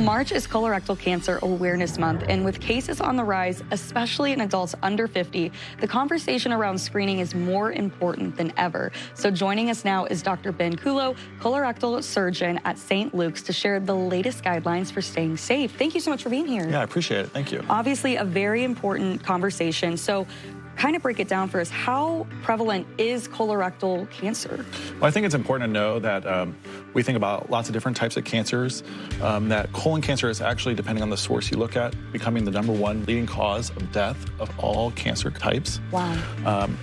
March is Colorectal Cancer Awareness Month, and with cases on the rise, especially in adults under 50, the conversation around screening is more important than ever. So joining us now is Dr. Ben Kulo, colorectal surgeon at St. Luke's, to share the latest guidelines for staying safe. Thank you so much for being here. Yeah, I appreciate it. Thank you. Obviously, a very important conversation. So kind of break it down for us. How prevalent is colorectal cancer? Well, I think it's important to know that we think about lots of different types of cancers, that colon cancer is actually, depending on the source you look at, becoming the #1 leading cause of death of all cancer types. Wow.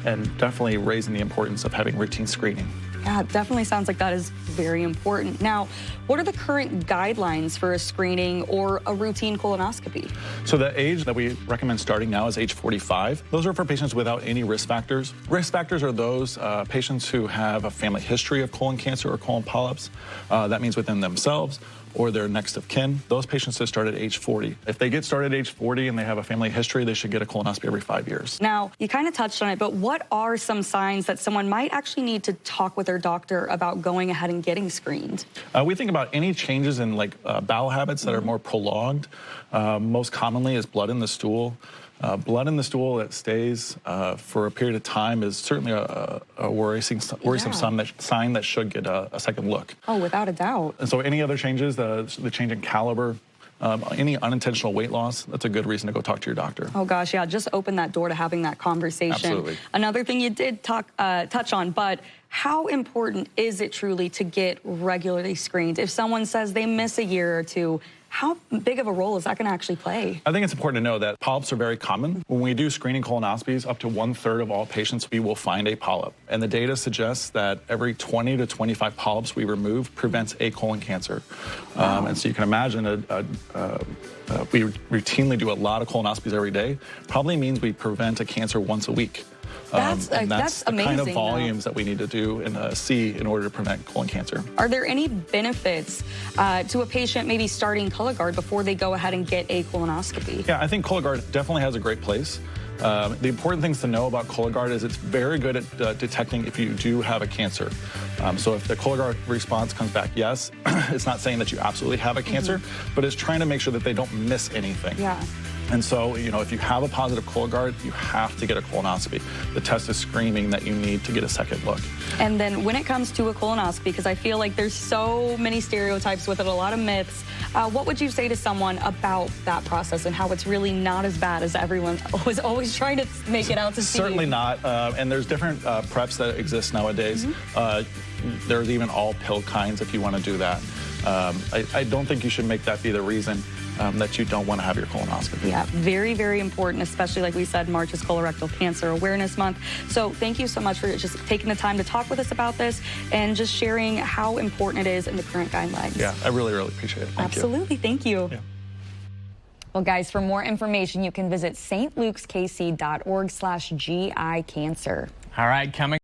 And definitely raising the importance of having routine screening. Yeah, it definitely sounds like that is very important. Now, what are the current guidelines for a screening or a routine colonoscopy? So the age that we recommend starting now is age 45. Those are for patients without any risk factors. Risk factors are those patients who have a family history of colon cancer or colon polyps. That means within themselves or their next of kin. Those patients should start at age 40. If they get started at age 40 and they have a family history, they should get a colonoscopy every 5 years. Now, you kind of touched on it, but what are some signs that someone might actually need to talk with their doctor about going ahead and getting screened? We think about any changes in bowel habits that are more prolonged. Most commonly is blood in the stool. Blood in the stool that stays for a period of time is certainly a worrisome sign that should get a second look. Oh, without a doubt. And so any other changes, the change in caliber, any unintentional weight loss, that's a good reason to go talk to your doctor. Oh gosh, yeah, just open that door to having that conversation. Absolutely. Another thing you did touch on, but how important is it truly to get regularly screened? If someone says they miss a year or two, how big of a role is that going to actually play? I think it's important to know that polyps are very common. When we do screening colonoscopies, up to 1/3 of all patients, we will find a polyp. And the data suggests that every 20 to 25 polyps we remove prevents a colon cancer. Wow. And so you can imagine we routinely do a lot of colonoscopies every day. Probably means we prevent a cancer once a week. That's the amazing, kind of volumes that we need to do and see in order to prevent colon cancer. Are there any benefits to a patient maybe starting Cologuard before they go ahead and get a colonoscopy? Yeah, I think Cologuard definitely has a great place. The important things to know about Cologuard is it's very good at detecting if you do have a cancer. So if the Cologuard response comes back yes, it's not saying that you absolutely have a cancer, but it's trying to make sure that they don't miss anything. Yeah. And so, if you have a positive Cologuard, you have to get a colonoscopy. The test is screaming that you need to get a second look. And then when it comes to a colonoscopy, because I feel like there's so many stereotypes with it, a lot of myths, what would you say to someone about that process and how it's really not as bad as everyone was always trying to make it out to see? Certainly not. And there's different preps that exist nowadays. There's even all pill kinds if you want to do that. I don't think you should make that be the reason that you don't want to have your colonoscopy. Yeah, very, very important, especially like we said, March is Colorectal Cancer Awareness Month. So thank you so much for just taking the time to talk with us about this and just sharing how important it is in the current guidelines. Yeah, I really, really appreciate it. Thank you. Absolutely, thank you. Yeah. Well, guys, for more information, you can visit stlukeskc.org/GI cancer. All right, coming